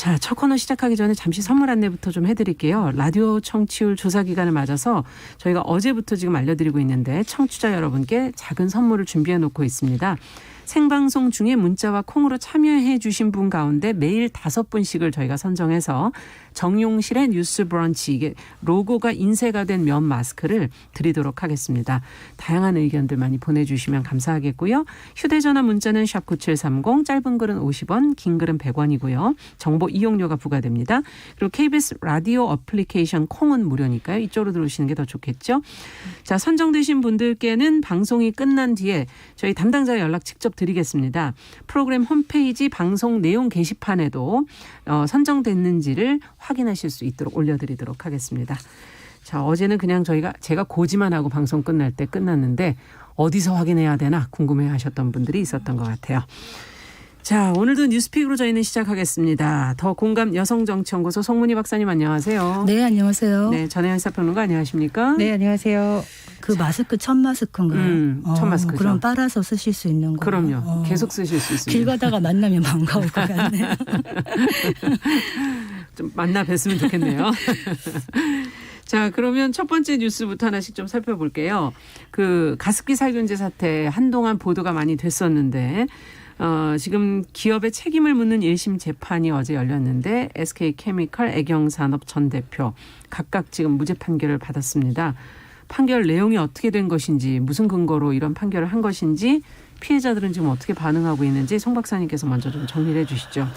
자, 첫 코너 시작하기 전에 잠시 선물 안내부터 좀 해드릴게요. 라디오 청취율 조사 기간을 맞아서 저희가 어제부터 지금 알려드리고 있는데 청취자 여러분께 작은 선물을 준비해 놓고 있습니다. 생방송 중에 문자와 콩으로 참여해 주신 분 가운데 매일 5분씩을 저희가 선정해서 정용실의 뉴스 브런치, 이게 로고가 인쇄가 된 면 마스크를 드리도록 하겠습니다. 다양한 의견들 많이 보내주시면 감사하겠고요. 휴대전화 문자는 샵 9730, 짧은 글은 50원, 긴 글은 100원이고요. 정보 이용료가 부과됩니다. 그리고 KBS 라디오 어플리케이션 콩은 무료니까요. 이쪽으로 들어오시는 게 더 좋겠죠. 자, 선정되신 분들께는 방송이 끝난 뒤에 저희 담당자 연락 직접 드리겠습니다. 프로그램 홈페이지 방송 내용 게시판에도 선정됐는지를 확인하실 수 있도록 올려드리도록 하겠습니다. 자, 어제는 그냥 제가 고지만 하고 방송 끝날 때 끝났는데 어디서 확인해야 되나 궁금해하셨던 분들이 있었던 것 같아요. 자, 오늘도 뉴스픽으로 저희는 시작하겠습니다. 더 공감 여성정치연구소 송문희 박사님 안녕하세요. 네, 안녕하세요. 네, 전혜연 시사평론가 안녕하십니까? 네, 안녕하세요. 그 마스크 첫 마스크인가요? 첫 마스크죠. 그럼 빨아서 쓰실 수 있는 거예요. 그럼요. 계속 쓰실 수 있습니다. 길 가다가 만나면 반가울 것 같네요. 좀 만나 뵀으면 좋겠네요. 자, 그러면 첫 번째 뉴스부터 하나씩 좀 살펴볼게요. 그 가습기 살균제 사태 한동안 보도가 많이 됐었는데 지금 기업의 책임을 묻는 1심 재판이 어제 열렸는데 SK케미칼 애경산업 전 대표 각각 지금 무죄 판결을 받았습니다. 판결 내용이 어떻게 된 것인지, 무슨 근거로 이런 판결을 한 것인지, 피해자들은 지금 어떻게 반응하고 있는지 송 박사님께서 먼저 좀 정리를 해 주시죠.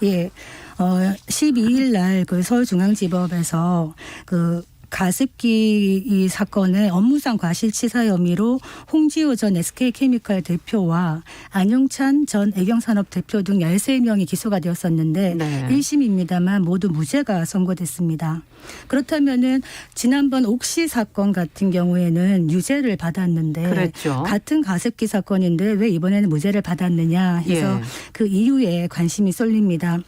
예, 12일 날 그 서울중앙지법에서 그 가습기 이 사건의 업무상 과실치사 혐의로 홍지호 전 SK케미칼 대표와 안용찬 전 애경산업 대표 등 13명이 기소가 되었었는데 네. 1심입니다만 모두 무죄가 선고됐습니다. 그렇다면은 지난번 옥시 사건 같은 경우에는 유죄를 받았는데 그랬죠. 같은 가습기 사건인데 왜 이번에는 무죄를 받았느냐 해서 그 이유에 관심이 쏠립니다.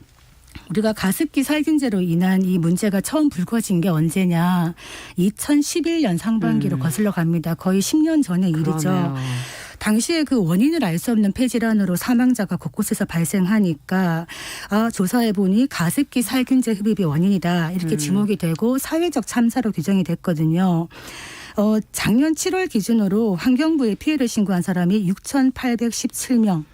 우리가 가습기 살균제로 인한 이 문제가 처음 불거진 게 언제냐. 2011년 상반기로 거슬러 갑니다. 거의 10년 전의 일이죠. 그러네요. 당시에 그 원인을 알 수 없는 폐질환으로 사망자가 곳곳에서 발생하니까 조사해보니 가습기 살균제 흡입이 원인이다. 이렇게 지목이 되고 사회적 참사로 규정이 됐거든요. 작년 7월 기준으로 환경부에 피해를 신고한 사람이 6,817명.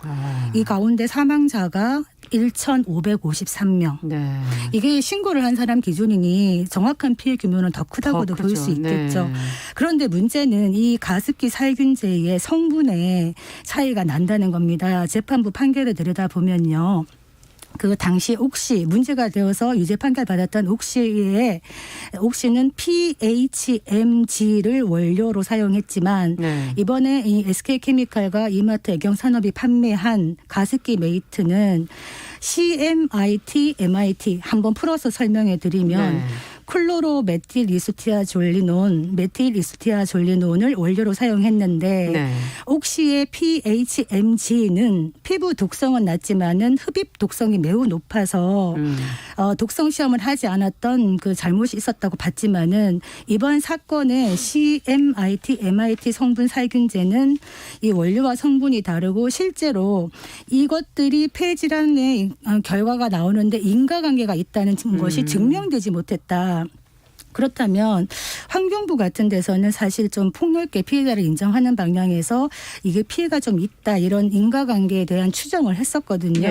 이 가운데 사망자가 1,553명. 네. 이게 신고를 한 사람 기준이니 정확한 피해 규모는 더 크다고도 볼 수 있겠죠. 네. 그런데 문제는 이 가습기 살균제의 성분에 차이가 난다는 겁니다. 재판부 판결을 들여다보면요. 그 당시 옥시 문제가 되어서 유죄 판결 받았던 옥시는 PHMG를 원료로 사용했지만 이번에 이 SK케미칼과 이마트 애경산업이 판매한 가습기 메이트는 CMIT, MIT 한번 풀어서 설명해 드리면 클로로 메틸 이소티아졸리논을 원료로 사용했는데 옥시의 PHMG는 피부 독성은 낮지만은 흡입 독성이 매우 높아서 독성 시험을 하지 않았던 그 잘못이 있었다고 봤지만은 이번 사건의 CMIT, MIT 성분 살균제는 이 원료와 성분이 다르고 실제로 이것들이 폐질환의 결과가 나오는데 인과관계가 있다는 것이 증명되지 못했다. 그렇다면 환경부 같은 데서는 사실 좀 폭넓게 피해자를 인정하는 방향에서 이게 피해가 좀 있다 이런 인과관계에 대한 추정을 했었거든요.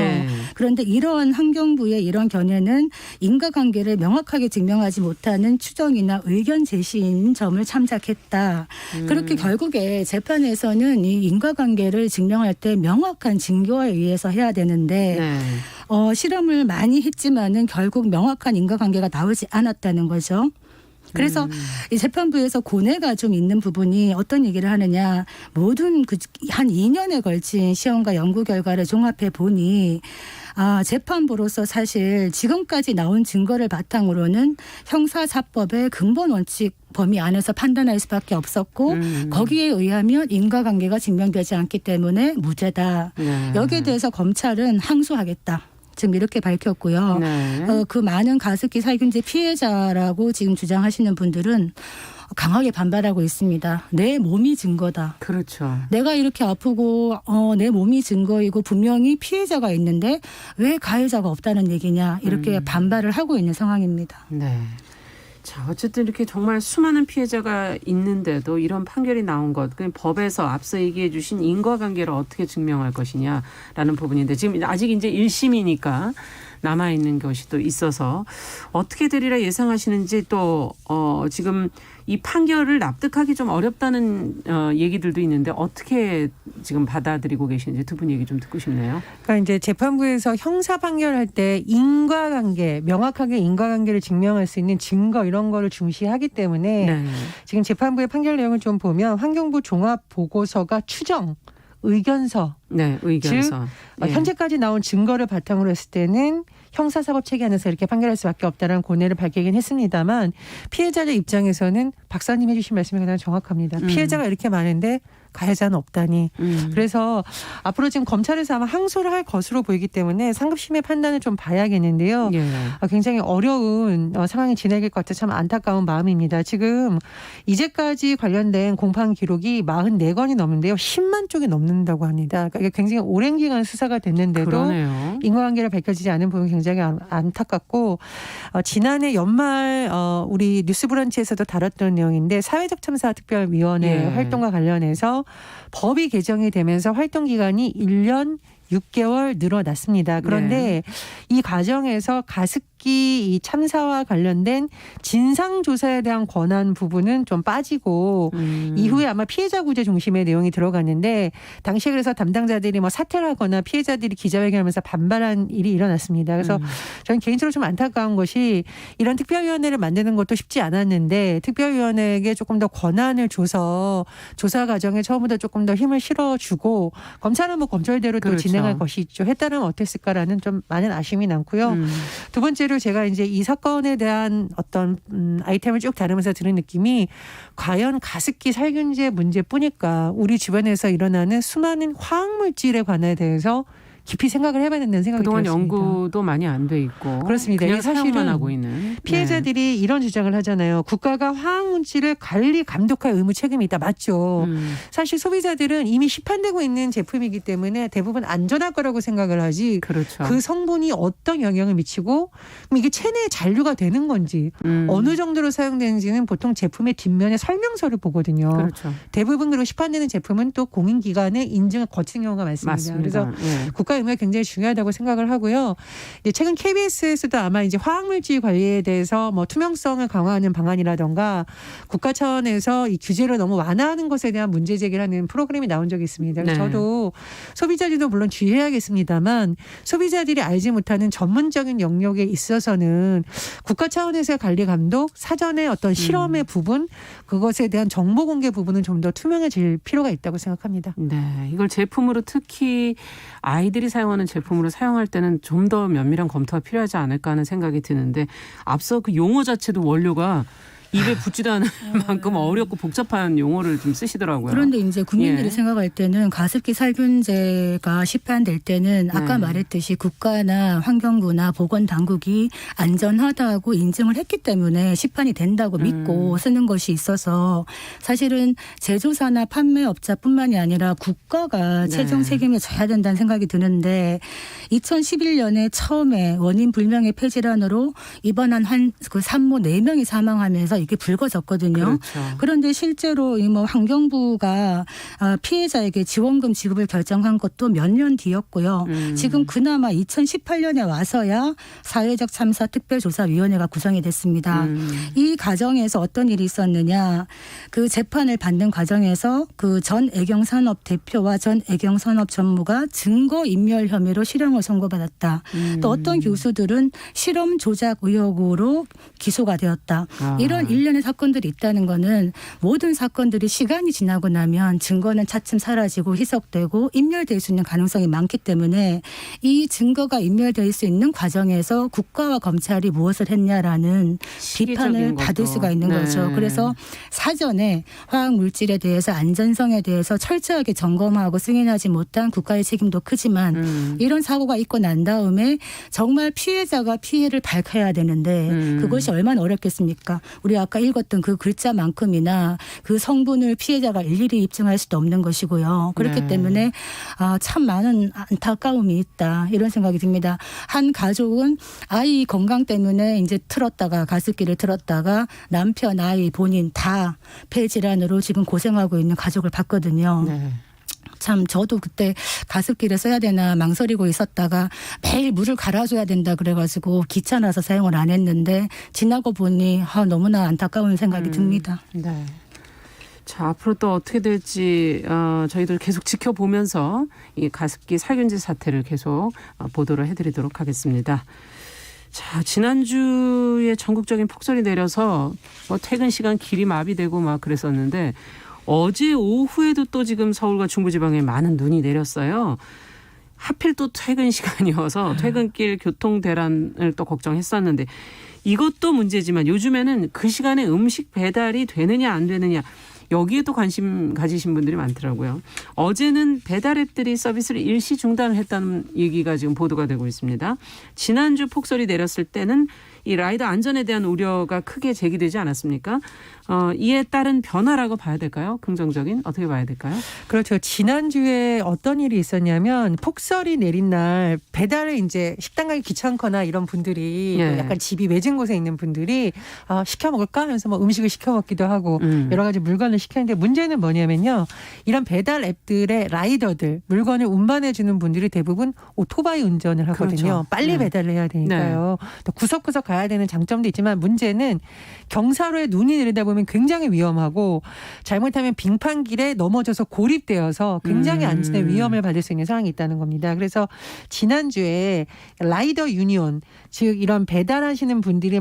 그런데 이런 환경부의 이런 견해는 인과관계를 명확하게 증명하지 못하는 추정이나 의견 제시인 점을 참작했다. 그렇게 결국에 재판에서는 이 인과관계를 증명할 때 명확한 증거에 의해서 해야 되는데 실험을 많이 했지만은 결국 명확한 인과관계가 나오지 않았다는 거죠. 그래서 이 재판부에서 고뇌가 좀 있는 부분이 어떤 얘기를 하느냐. 모든 한 2년에 걸친 시험과 연구 결과를 종합해 보니 재판부로서 사실 지금까지 나온 증거를 바탕으로는 형사사법의 근본 원칙 범위 안에서 판단할 수밖에 없었고 거기에 의하면 인과관계가 증명되지 않기 때문에 무죄다. 여기에 대해서 검찰은 항소하겠다. 지금 이렇게 밝혔고요. 네. 그 많은 가습기 살균제 피해자라고 지금 주장하시는 분들은 강하게 반발하고 있습니다. 내 몸이 증거다. 그렇죠. 내가 이렇게 아프고 내 몸이 증거이고 분명히 피해자가 있는데 왜 가해자가 없다는 얘기냐 이렇게 반발을 하고 있는 상황입니다. 네. 자, 어쨌든 이렇게 정말 수많은 피해자가 있는데도 이런 판결이 나온 것, 그 법에서 앞서 얘기해 주신 인과관계를 어떻게 증명할 것이냐라는 부분인데 지금 아직 이제 1심이니까 남아있는 것이 또 있어서 어떻게 되리라 예상하시는지 또 지금 이 판결을 납득하기 좀 어렵다는 얘기들도 있는데 어떻게 지금 받아들이고 계시는지 두 분 얘기 좀 듣고 싶네요. 그러니까 이제 재판부에서 형사 판결할 때 인과관계, 명확하게 인과관계를 증명할 수 있는 증거 이런 거를 중시하기 때문에 네. 지금 재판부의 판결 내용을 좀 보면 환경부 종합보고서가 추정, 의견서, 네, 의견서. 예. 현재까지 나온 증거를 바탕으로 했을 때는 형사사법체계 안에서 이렇게 판결할 수밖에 없다는 고뇌를 밝히긴 했습니다만 피해자의 입장에서는 박사님 해주신 말씀이 가장 정확합니다. 피해자가 이렇게 많은데 가해자는 없다니. 그래서 앞으로 지금 검찰에서 아마 항소를 할 것으로 보이기 때문에 상급심의 판단을 좀 봐야겠는데요. 예. 굉장히 어려운 상황이 진행될 것 같아 참 안타까운 마음입니다. 지금 이제까지 관련된 공판 기록이 44건이 넘는데요. 10만 쪽이 넘는다고 합니다. 그러니까 이게 굉장히 오랜 기간 수사가 됐는데도 그러네요. 인과관계가 밝혀지지 않은 부분이 굉장히 안타깝고 지난해 연말 우리 뉴스브런치에서도 다뤘던 내용인데 사회적 참사 특별위원회 예. 활동과 관련해서 법이 개정이 되면서 활동 기간이 1년 6개월 늘어났습니다. 그런데 이 과정에서 가습기 이 참사와 관련된 진상조사에 대한 권한 부분은 좀 빠지고 이후에 아마 피해자 구제 중심의 내용이 들어갔는데 당시에 그래서 담당자들이 뭐 사퇴를 하거나 피해자들이 기자회견하면서 반발한 일이 일어났습니다. 그래서 저는 개인적으로 좀 안타까운 것이 이런 특별위원회를 만드는 것도 쉽지 않았는데 특별위원회에게 조금 더 권한을 줘서 조사 과정에 처음부터 조금 더 힘을 실어주고 검찰은 뭐 검찰대로 또 그렇죠. 진행할 것이 있죠. 했다면 어땠을까라는 좀 많은 아쉬움이 남고요. 두 번째로 제가 이제 이 사건에 대한 어떤 아이템을 쭉 다루면서 드는 느낌이 과연 가습기 살균제 문제뿐일까 우리 주변에서 일어나는 수많은 화학물질에 관해 대해서 깊이 생각을 해봐야 된다는 생각이 그동안 들었습니다. 연구도 많이 안 돼 있고 그렇습니다. 그냥 이게 사실은 사용만 하고 있는 피해자들이 이런 주장을 하잖아요. 국가가 화학물질을 관리 감독할 의무 책임이 있다. 맞죠. 사실 소비자들은 이미 시판되고 있는 제품이기 때문에 대부분 안전할 거라고 생각을 하지 그렇죠. 그 성분이 어떤 영향을 미치고 그럼 이게 체내에 잔류가 되는 건지 어느 정도로 사용되는지는 보통 제품의 뒷면에 설명서를 보거든요. 그렇죠. 대부분 그리고 시판되는 제품은 또 공인기관의 인증을 거치는 경우가 많습니다. 맞습니다. 그래서 예. 국가 의무가 굉장히 중요하다고 생각을 하고요. 이제 최근 KBS에서도 아마 이제 화학물질 관리에 대해서 뭐 투명성을 강화하는 방안이라던가 국가 차원에서 이 규제를 너무 완화하는 것에 대한 문제 제기를 하는 프로그램이 나온 적이 있습니다. 그래서 네. 저도 소비자들도 물론 주의해야겠습니다만 소비자들이 알지 못하는 전문적인 영역에 있어서는 국가 차원에서의 관리 감독, 사전에 어떤 실험의 부분, 그것에 대한 정보 공개 부분은 좀 더 투명해질 필요가 있다고 생각합니다. 네, 이걸 제품으로 특히 아이들이 사용하는 제품으로 사용할 때는 좀 더 면밀한 검토가 필요하지 않을까 하는 생각이 드는데 앞서 그 용어 자체도 원료가 입에 붙지도 않을 만큼 어렵고 복잡한 용어를 좀 쓰시더라고요. 그런데 이제 국민들이 예. 생각할 때는 가습기 살균제가 시판될 때는 아까 네. 말했듯이 국가나 환경부나 보건당국이 안전하다고 인증을 했기 때문에 시판이 된다고 믿고 쓰는 것이 있어서 사실은 제조사나 판매업자뿐만이 아니라 국가가 네. 최종 책임을 져야 된다는 생각이 드는데 2011년에 처음에 원인 불명의 폐질환으로 입원한 그 산모 4명이 사망하면서 이게 불거졌거든요. 그렇죠. 그런데 실제로 이 뭐 환경부가 피해자에게 지원금 지급을 결정한 것도 몇 년 뒤였고요. 지금 그나마 2018년에 와서야 사회적 참사 특별조사위원회가 구성이 됐습니다. 이 과정에서 어떤 일이 있었느냐. 그 재판을 받는 과정에서 그 전 애경산업 대표와 전 애경산업 전무가 증거인멸 혐의로 실형을 선고받았다. 또 어떤 교수들은 실험 조작 의혹으로 기소가 되었다. 이런 일련의 사건들이 있다는 거는 모든 사건들이 시간이 지나고 나면 증거는 차츰 사라지고 희석되고 인멸될 수 있는 가능성이 많기 때문에 이 증거가 인멸될 수 있는 과정에서 국가와 검찰이 무엇을 했냐라는 비판을 받을 수가 있는 거죠. 그래서 사전에 화학 물질에 대해서 안전성에 대해서 철저하게 점검하고 승인하지 못한 국가의 책임도 크지만 이런 사고가 있고 난 다음에 정말 피해자가 피해를 밝혀야 되는데 그것이 얼마나 어렵겠습니까? 우리 아까 읽었던 그 글자만큼이나 그 성분을 피해자가 일일이 입증할 수도 없는 것이고요. 그렇기 때문에 참 많은 안타까움이 있다 이런 생각이 듭니다. 한 가족은 아이 건강 때문에 이제 틀었다가 가습기를 틀었다가 남편, 아이, 본인 다 폐질환으로 지금 고생하고 있는 가족을 봤거든요. 참 저도 그때 가습기를 써야 되나 망설이고 있었다가 매일 물을 갈아줘야 된다 그래가지고 귀찮아서 사용을 안 했는데 지나고 보니 너무나 안타까운 생각이 듭니다. 네. 자, 앞으로 또 어떻게 될지 저희들 계속 지켜보면서 이 가습기 살균제 사태를 계속 보도를 해드리도록 하겠습니다. 자, 지난주에 전국적인 폭설이 내려서 뭐 퇴근 시간 길이 마비되고 막 그랬었는데 어제 오후에도 또 지금 서울과 중부지방에 많은 눈이 내렸어요. 하필 또 퇴근 시간이어서 퇴근길 교통 대란을 또 걱정했었는데 이것도 문제지만 요즘에는 그 시간에 음식 배달이 되느냐 안 되느냐 여기에도 관심 가지신 분들이 많더라고요. 어제는 배달 앱들이 서비스를 일시 중단을 했다는 얘기가 지금 보도가 되고 있습니다. 지난주 폭설이 내렸을 때는 이 라이더 안전에 대한 우려가 크게 제기되지 않았습니까? 이에 따른 변화라고 봐야 될까요? 긍정적인 어떻게 봐야 될까요? 그렇죠. 지난주에 어떤 일이 있었냐면 폭설이 내린 날 배달을 이제 식당 가기 귀찮거나 이런 분들이 또 약간 집이 외진 곳에 있는 분들이 시켜 먹을까 하면서 뭐 음식을 시켜 먹기도 하고 여러 가지 물건을 시켰는데 문제는 뭐냐면요. 이런 배달 앱들의 라이더들 물건을 운반해 주는 분들이 대부분 오토바이 운전을 하거든요. 그렇죠. 빨리 배달을 해야 되니까요. 또 구석구석 가야 되는 장점도 있지만 문제는 경사로에 눈이 내리다 보면 굉장히 위험하고 잘못하면 빙판길에 넘어져서 고립되어서 굉장히 안전에 위험을 받을 수 있는 상황이 있다는 겁니다. 그래서 지난주에 라이더 유니온 즉 이런 배달하시는 분들이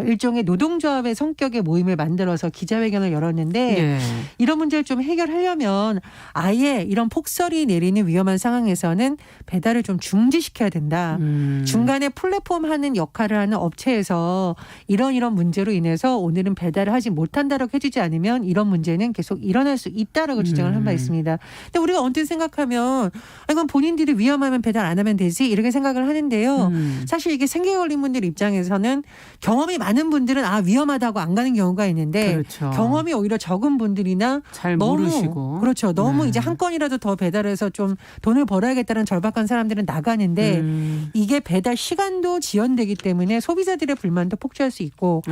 일종의 노동조합의 성격의 모임을 만들어서 기자회견을 열었는데 이런 문제를 좀 해결하려면 아예 이런 폭설이 내리는 위험한 상황에서는 배달을 좀 중지시켜야 된다. 중간에 플랫폼 하는 역할을 하는 업체에서 이런 문제로 인해서 오늘은 배달을 하지 못한다라고 해주지 않으면 이런 문제는 계속 일어날 수 있다라고 주장을 한 바 있습니다. 근데 우리가 언뜻 생각하면 이건 본인들이 위험하면 배달 안 하면 되지 이렇게 생각을 하는데요. 사실 이게 생계 걸린 분들 입장에서는 경험이 많은 분들은 위험하다고 안 가는 경우가 있는데 그렇죠. 경험이 오히려 적은 분들이나 잘 너무 모르시고 그렇죠. 너무 이제 한 건이라도 더 배달해서 좀 돈을 벌어야겠다는 절박한 사람들은 나가는데 이게 배달 시간도 지연되기 때문에 소비자들의 불만도 폭주할 수 있고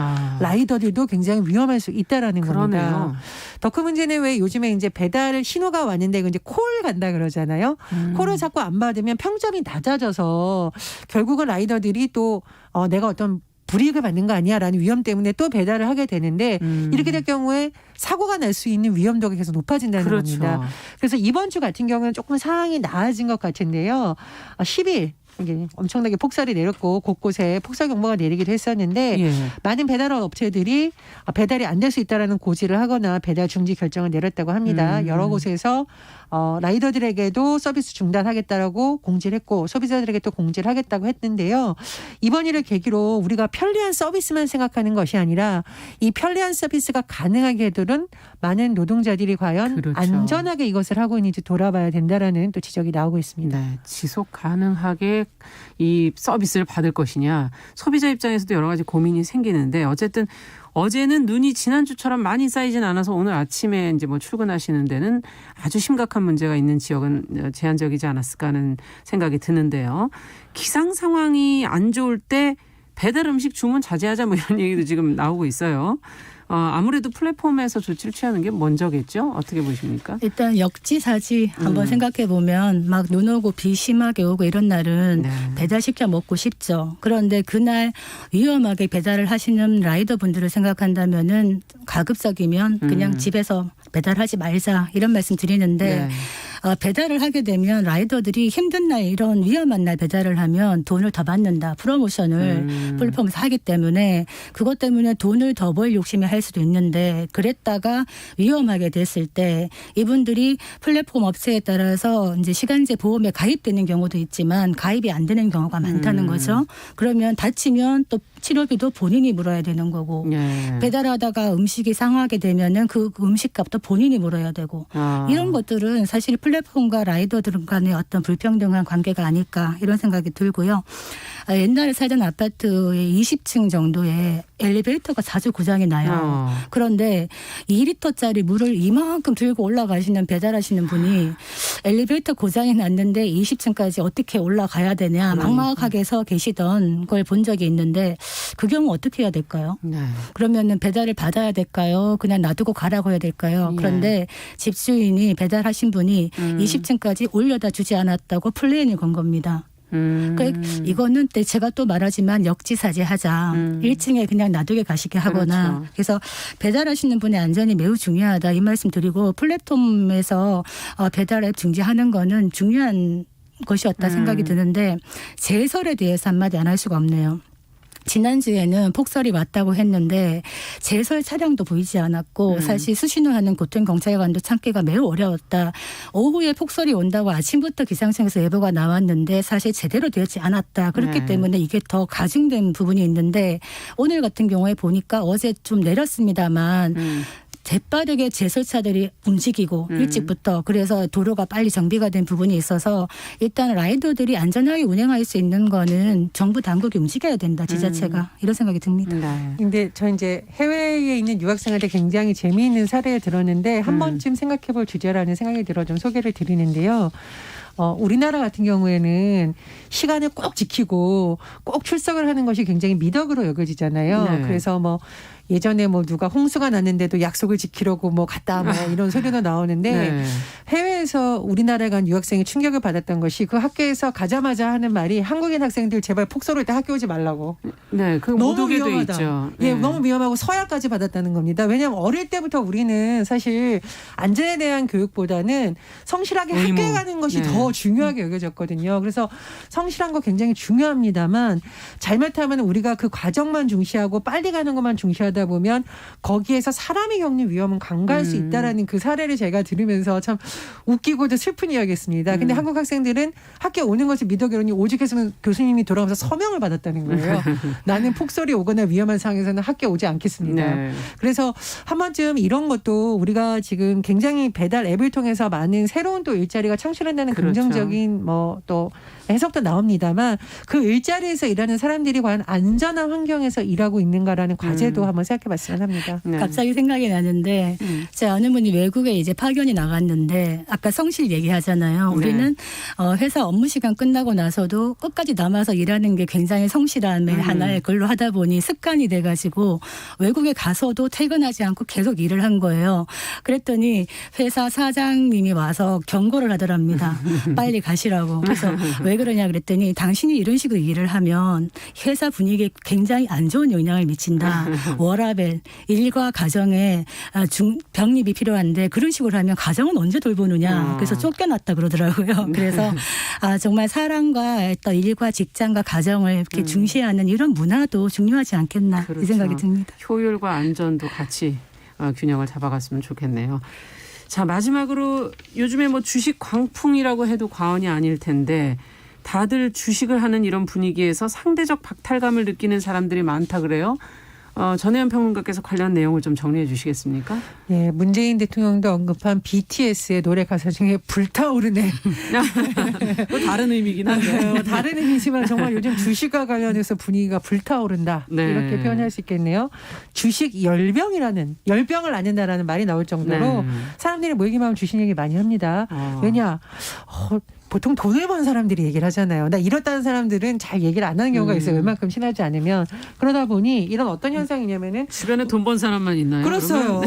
라이더들도 굉장히 위험할 수 있다라는 겁니다. 더 큰 문제는 왜 요즘에 이제 배달 신호가 왔는데 이제 콜 간다 그러잖아요. 콜을 자꾸 안 받으면 평점이 낮아져서 결국은 라이더들이 또 내가 어떤 불이익을 받는 거 아니야라는 위험 때문에 또 배달을 하게 되는데 이렇게 될 경우에 사고가 날 수 있는 위험도가 계속 높아진다는 겁니다. 그래서 이번 주 같은 경우는 조금 상황이 나아진 것 같은데요. 10일 이게 엄청나게 폭설이 내렸고 곳곳에 폭설 경보가 내리기도 했었는데 많은 배달업 업체들이 배달이 안 될 수 있다라는 고지를 하거나 배달 중지 결정을 내렸다고 합니다. 여러 곳에서 라이더들에게도 서비스 중단하겠다라고 공지를 했고 소비자들에게 또 공지를 하겠다고 했는데요. 이번 일을 계기로 우리가 편리한 서비스만 생각하는 것이 아니라 이 편리한 서비스가 가능하게 해두는 많은 노동자들이 과연 안전하게 이것을 하고 있는지 돌아봐야 된다라는 또 지적이 나오고 있습니다. 네, 지속 가능하게 이 서비스를 받을 것이냐 소비자 입장에서도 여러 가지 고민이 생기는데 어쨌든 어제는 눈이 지난주처럼 많이 쌓이진 않아서 오늘 아침에 이제 뭐 출근하시는 데는 아주 심각한 문제가 있는 지역은 제한적이지 않았을까 하는 생각이 드는데요. 기상 상황이 안 좋을 때 배달 음식 주문 자제하자 뭐 이런 얘기도 지금 나오고 있어요. 아무래도 플랫폼에서 조치를 취하는 게 먼저겠죠? 어떻게 보십니까? 일단 역지사지 한번 생각해 보면 막 눈 오고 비 심하게 오고 이런 날은 배달시켜 먹고 싶죠. 그런데 그날 위험하게 배달을 하시는 라이더 분들을 생각한다면은 가급적이면 그냥 집에서 배달하지 말자 이런 말씀 드리는데 네. 배달을 하게 되면 라이더들이 힘든 날 이런 위험한 날 배달을 하면 돈을 더 받는다. 프로모션을 플랫폼에서 하기 때문에 그것 때문에 돈을 더 벌 욕심이 할 수도 있는데 그랬다가 위험하게 됐을 때 이분들이 플랫폼 업체에 따라서 이제 시간제 보험에 가입되는 경우도 있지만 가입이 안 되는 경우가 많다는 거죠. 그러면 다치면 또 치료비도 본인이 물어야 되는 거고 배달하다가 음식이 상하게 되면은 그 음식값도 본인이 물어야 되고 이런 것들은 사실 플랫폼과 라이더들 간의 어떤 불평등한 관계가 아닐까 이런 생각이 들고요. 옛날에 살던 아파트의 20층 정도에 엘리베이터가 자주 고장이 나요. 그런데 2리터짜리 물을 이만큼 들고 올라가시는 배달하시는 분이 엘리베이터 고장이 났는데 20층까지 어떻게 올라가야 되냐 막막하게 서 계시던 걸 본 적이 있는데 그 경우 어떻게 해야 될까요? 그러면은 배달을 받아야 될까요? 그냥 놔두고 가라고 해야 될까요? 그런데 집주인이 배달하신 분이 20층까지 올려다 주지 않았다고 플레인을 건 겁니다. 그러니까 이거는 제가 또 말하지만 역지사지하자. 1층에 그냥 놔두게 가시게 하거나. 그렇죠. 그래서 배달하시는 분의 안전이 매우 중요하다 이 말씀 드리고 플랫폼에서 배달 앱 중지하는 거는 중요한 것이었다 생각이 드는데 제설에 대해서 한마디 안 할 수가 없네요. 지난주에는 폭설이 왔다고 했는데 제설 차량도 보이지 않았고 사실 수신호하는 고통경찰관도 찾기가 매우 어려웠다. 오후에 폭설이 온다고 아침부터 기상청에서 예보가 나왔는데 사실 제대로 되지 않았다. 그렇기 때문에 이게 더 가중된 부분이 있는데 오늘 같은 경우에 보니까 어제 좀 내렸습니다만 재빠르게 제설차들이 움직이고 일찍부터 그래서 도로가 빨리 정비가 된 부분이 있어서 일단 라이더들이 안전하게 운행할 수 있는 거는 정부 당국이 움직여야 된다. 지자체가. 이런 생각이 듭니다. 근데 저 이제 해외에 있는 유학생한테 굉장히 재미있는 사례를 들었는데 한 번쯤 생각해 볼 주제라는 생각이 들어 좀 소개를 드리는데요. 우리나라 같은 경우에는 시간을 꼭 지키고 꼭 출석을 하는 것이 굉장히 미덕으로 여겨지잖아요. 그래서 뭐 예전에 뭐 누가 홍수가 났는데도 약속을 지키려고 뭐 갔다 뭐 이런 소리도 나오는데 해외에서 우리나라에 간 유학생이 충격을 받았던 것이 그 학교에서 가자마자 하는 말이 한국인 학생들 제발 폭설 올 때 학교 오지 말라고. 네, 그 못 오게 돼 있죠. 예, 너무 위험하고 서약까지 받았다는 겁니다. 왜냐하면 어릴 때부터 우리는 사실 안전에 대한 교육보다는 성실하게 학교에 가는 것이 더 중요하게 여겨졌거든요. 그래서 성실한 거 굉장히 중요합니다만 잘못하면 우리가 그 과정만 중시하고 빨리 가는 것만 중시하다 보면 거기에서 사람이 겪는 위험은 간과할 수 있다라는 그 사례를 제가 들으면서 참 웃기고도 슬픈 이야기였습니다. 근데 한국 학생들은 학교에 오는 것을 미덕이라니 오죽했으면 교수님이 돌아가면서 서명을 받았다는 거예요. 나는 폭설이 오거나 위험한 상황에서는 학교에 오지 않겠습니다. 그래서 한 번쯤 이런 것도 우리가 지금 굉장히 배달 앱을 통해서 많은 새로운 또 일자리가 창출한다는 긍정적인 뭐 또 해석도 나옵니다만 그 일자리에서 일하는 사람들이 과연 안전한 환경에서 일하고 있는가라는 과제도 한번 생각해 봤으면 합니다. 갑자기 생각이 나는데 제 아는 분이 외국에 이제 파견이 나갔는데 아까 성실 얘기하잖아요. 우리는 회사 업무 시간 끝나고 나서도 끝까지 남아서 일하는 게 굉장히 성실함의 하나의 걸로 하다 보니 습관이 돼가지고 외국에 가서도 퇴근하지 않고 계속 일을 한 거예요. 그랬더니 회사 사장님이 와서 경고를 하더랍니다. 빨리 가시라고. 그래서 왜 그러냐 그랬더니 당신이 이런 식으로 일을 하면 회사 분위기에 굉장히 안 좋은 영향을 미친다. 워라밸, 일과 가정에 병립이 필요한데 그런 식으로 하면 가정은 언제 돌보느냐. 그래서 쫓겨났다 그러더라고요. 그래서 정말 사랑과 어떤 일과 직장과 가정을 이렇게 중시하는 이런 문화도 중요하지 않겠나 이 생각이 듭니다. 효율과 안전도 같이 균형을 잡아갔으면 좋겠네요. 자, 마지막으로 요즘에 뭐 주식 광풍이라고 해도 과언이 아닐 텐데 다들 주식을 하는 이런 분위기에서 상대적 박탈감을 느끼는 사람들이 많다 그래요. 전혜연 평론가께서 관련 내용을 좀 정리해 주시겠습니까? 네, 문재인 대통령도 언급한 BTS의 노래 가사 중에 불타오르네. 또 다른 의미긴 한데. 다른 의미지만 정말 요즘 주식과 관련해서 분위기가 불타오른다. 이렇게 표현할 수 있겠네요. 주식 열병을 앓는다라는 말이 나올 정도로 사람들이 모이기만 하면 주식 얘기 많이 합니다. 왜냐? 보통 돈을 번 사람들이 얘기를 하잖아요. 나 잃었다는 사람들은 잘 얘기를 안 하는 경우가 있어요. 웬만큼 친하지 않으면. 그러다 보니 이런 어떤 현상이냐면은 주변에 돈 번 사람만 있나요? 그렇어요.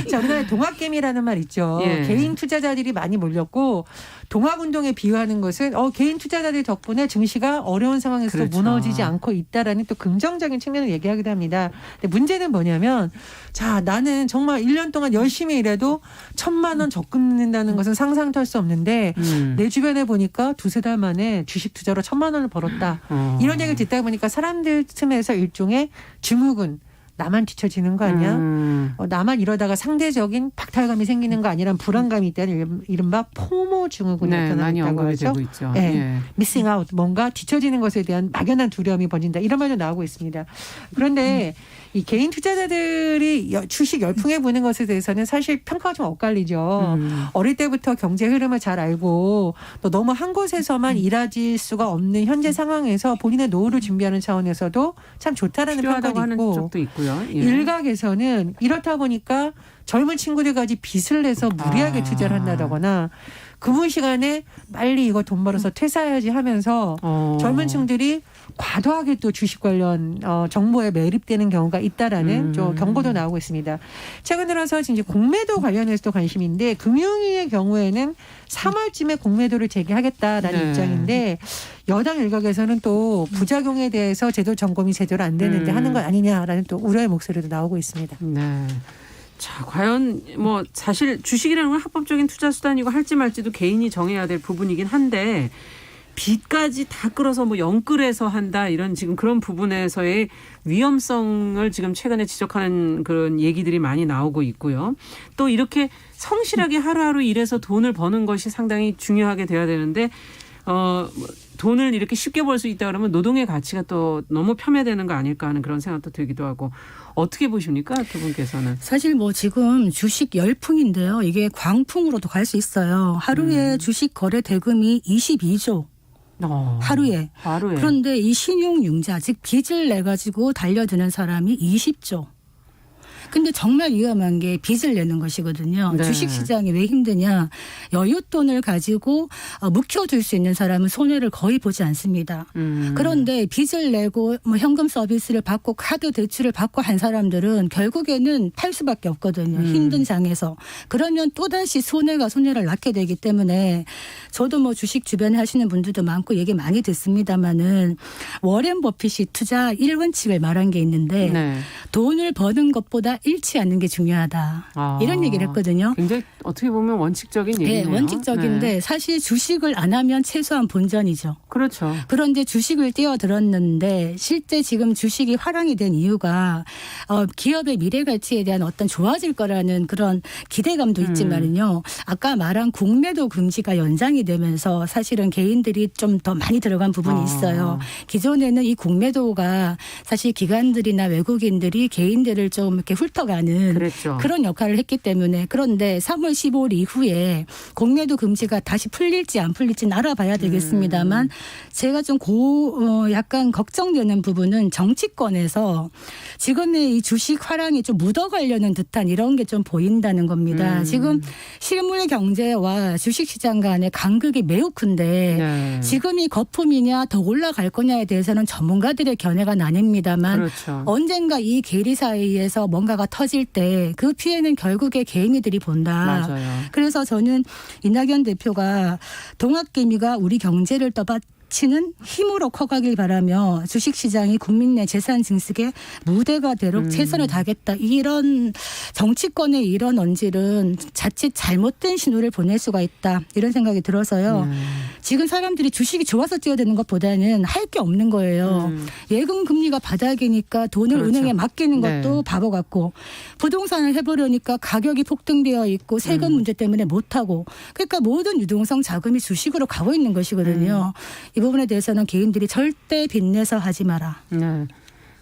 자, 우리나라에 동학개미라는 말 있죠. 예. 개인 투자자들이 많이 몰렸고 동학운동에 비유하는 것은 개인 투자자들 덕분에 증시가 어려운 상황에서도 그렇죠. 무너지지 않고 있다라는 또 긍정적인 측면을 얘기하기도 합니다. 근데 문제는 뭐냐면 자, 나는 정말 1년 동안 열심히 일해도 1,000만 원 적금 낸다는 것은 상상도 할 수 없는데 내 주변에 보니까 두세 달 만에 주식 투자로 1,000만 원을 벌었다. 이런 얘기를 듣다 보니까 사람들 틈에서 일종의 증후군. 나만 뒤처지는 거 아니야? 나만 이러다가 상대적인 박탈감이 생기는 거 아니란 불안감이 있다는 이른바 포모 증후군이 네, 많이 나타나고 언급이 하죠. 되고 있죠. 네. 예. 미싱 아웃, 뭔가 뒤처지는 것에 대한 막연한 두려움이 번진다. 이런 말도 나오고 있습니다. 그런데 이 개인 투자자들이 주식 열풍에 부는 것에 대해서는 사실 평가가 좀 엇갈리죠. 어릴 때부터 경제 흐름을 잘 알고 또 너무 한 곳에서만 일하실 수가 없는 현재 상황에서 본인의 노후를 준비하는 차원에서도 참 좋다라는 필요하다고 평가도 하는 있고 쪽도 있고요. 예. 일각에서는 이렇다 보니까 젊은 친구들까지 빚을 내서 무리하게 투자를 한다거나 근무 시간에 빨리 이거 돈 벌어서 퇴사해야지 하면서 젊은 층들이 과도하게 또 주식 관련 정보에 매립되는 경우가 있다라는 좀 경고도 나오고 있습니다. 최근 들어서 이제 공매도 관련해서도 관심인데 금융위의 경우에는 3월쯤에 공매도를 제기하겠다라는 네. 입장인데 여당 일각에서는 또 부작용에 대해서 제도 점검이 제대로 안 되는데 하는 것 아니냐라는 또 우려의 목소리도 나오고 있습니다. 네. 자, 과연 뭐 사실 주식이라는 건 합법적인 투자 수단이고 할지 말지도 개인이 정해야 될 부분이긴 한데 빚까지 다 끌어서 뭐 영끌해서 한다 이런 지금 그런 부분에서의 위험성을 지금 최근에 지적하는 그런 얘기들이 많이 나오고 있고요. 또 이렇게 성실하게 하루하루 일해서 돈을 버는 것이 상당히 중요하게 돼야 되는데 돈을 이렇게 쉽게 벌 수 있다 그러면 노동의 가치가 또 너무 폄훼되는 거 아닐까 하는 그런 생각도 들기도 하고 어떻게 보십니까? 두 분께서는. 사실 뭐 지금 주식 열풍인데요. 이게 광풍으로도 갈 수 있어요. 하루에 주식 거래 대금이 22조. 하루에. 그런데 이 신용융자 즉 빚을 내 가지고 달려드는 사람이 20조. 근데 정말 위험한 게 빚을 내는 것이거든요. 네. 주식시장이 왜 힘드냐. 여윳돈을 가지고 묵혀둘 수 있는 사람은 손해를 거의 보지 않습니다. 그런데 빚을 내고 뭐 현금 서비스를 받고 카드 대출을 받고 한 사람들은 결국에는 팔 수밖에 없거든요. 힘든 장에서. 그러면 또다시 손해를 낳게 되기 때문에 저도 뭐 주식 주변에 하시는 분들도 많고 얘기 많이 듣습니다마는 워렌 버핏이 투자 1원칙을 말한 게 있는데 네. 돈을 버는 것보다 잃지 않는 게 중요하다. 이런 얘기를 했거든요. 굉장히 어떻게 보면 원칙적인 얘기네요. 네, 원칙적인데 네. 사실 주식을 안 하면 최소한 본전이죠. 그렇죠. 그런데 주식을 뛰어들었는데 실제 지금 주식이 화랑이 된 이유가 기업의 미래 가치에 대한 어떤 좋아질 거라는 그런 기대감도 있지만요. 아까 말한 공매도 금지가 연장이 되면서 사실은 개인들이 좀 더 많이 들어간 부분이 있어요. 기존에는 이 공매도가 사실 기관들이나 외국인들이 개인들을 좀 이렇게 훑어가는 그랬죠. 그런 역할을 했기 때문에 그런데 3월 15일 이후에 공매도 금지가 다시 풀릴지 안 풀릴지는 알아봐야 되겠습니다만 제가 좀 약간 걱정되는 부분은 정치권에서 지금의 이 주식 화랑이 좀 묻어가려는 듯한 이런 게 좀 보인다는 겁니다. 지금 실물 경제와 주식시장 간의 간극이 매우 큰데 네. 지금이 거품이냐 더 올라갈 거냐에 대해서는 전문가들의 견해가 나뉩니다만 그렇죠. 언젠가 이 계리 사이에서 뭔가가 터질 때 그 피해는 결국에 개인이들이 본다. 맞아요. 그래서 저는 이낙연 대표가 동학개미가 우리 경제를 떠받치는 힘으로 커가길 바라며 주식시장이 국민 내 재산 증식의 무대가 되도록 최선을 다하겠다. 이런 정치권의 이런 언질은 자칫 잘못된 신호를 보낼 수가 있다. 이런 생각이 들어서요. 지금 사람들이 주식이 좋아서 뛰어드는 것보다는 할 게 없는 거예요. 예금 금리가 바닥이니까 돈을 그렇죠. 은행에 맡기는 것도 네. 바보 같고 부동산을 해보려니까 가격이 폭등되어 있고 세금 문제 때문에 못하고 그러니까 모든 유동성 자금이 주식으로 가고 있는 것이거든요. 이 부분에 대해서는 개인들이 절대 빚내서 하지 마라. 네.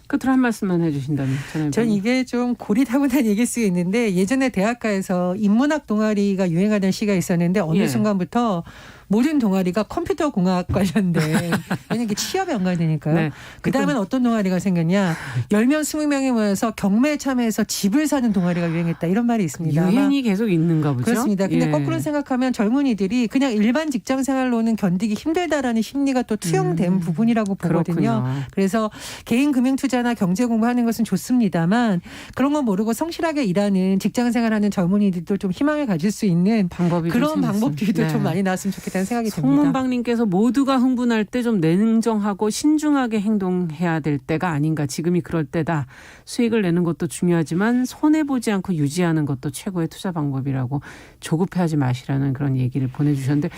끝으로 한 말씀만 해주신다면. 전 이게 좀 고리타분한 얘기일 수 있는데 예전에 대학가에서 인문학 동아리가 유행하던 시기가 있었는데 어느 예. 순간부터 모든 동아리가 컴퓨터 공학 관련된 왜냐면 이게 취업에 연관되니까요. 네. 그다음엔 어떤 동아리가 생겼냐. 10명 20명이 모여서 경매에 참여해서 집을 사는 동아리가 유행했다. 이런 말이 있습니다. 유행이 계속 있는가 보죠. 그렇습니다. 근데 예. 거꾸로 생각하면 젊은이들이 그냥 일반 직장 생활로는 견디기 힘들다라는 심리가 또 투영된 부분이라고 보거든요. 그렇군요. 그래서 개인 금융 투자나 경제 공부하는 것은 좋습니다만 그런 거 모르고 성실하게 일하는 직장 생활하는 젊은이들도 좀 희망을 가질 수 있는 방법이 그런 좀 방법들도 네. 좀 많이 나왔으면 좋겠다는 생각이 듭니다. 송문방님께서 모두가 흥분할 때 좀 냉정하고 신중하게 행동해야 될 때가 아닌가. 지금이 그럴 때다. 수익을 내는 것도 중요하지만 손해보지 않고 유지하는 것도 최고의 투자 방법이라고 조급해하지 마시라는 그런 얘기를 보내주셨는데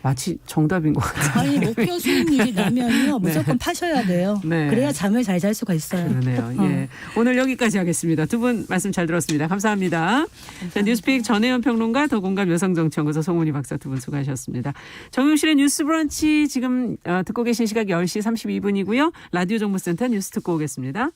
마치 정답인 것 같아요. 아니 목표 수익률이 나면요 무조건 파셔야 돼요. 네. 그래야 잠을 잘 잘 수가 있어요. 그러네요. 예. 오늘 여기까지 하겠습니다. 두 분 말씀 잘 들었습니다. 감사합니다. 자, 뉴스픽 전혜연 평론가, 더공감 여성정치연구소 송은희 박사 두 분 수고하셨습니다. 정용실의 뉴스 브런치 지금 듣고 계신 시각 10시 32분이고요. 라디오 정보센터 뉴스 듣고 오겠습니다.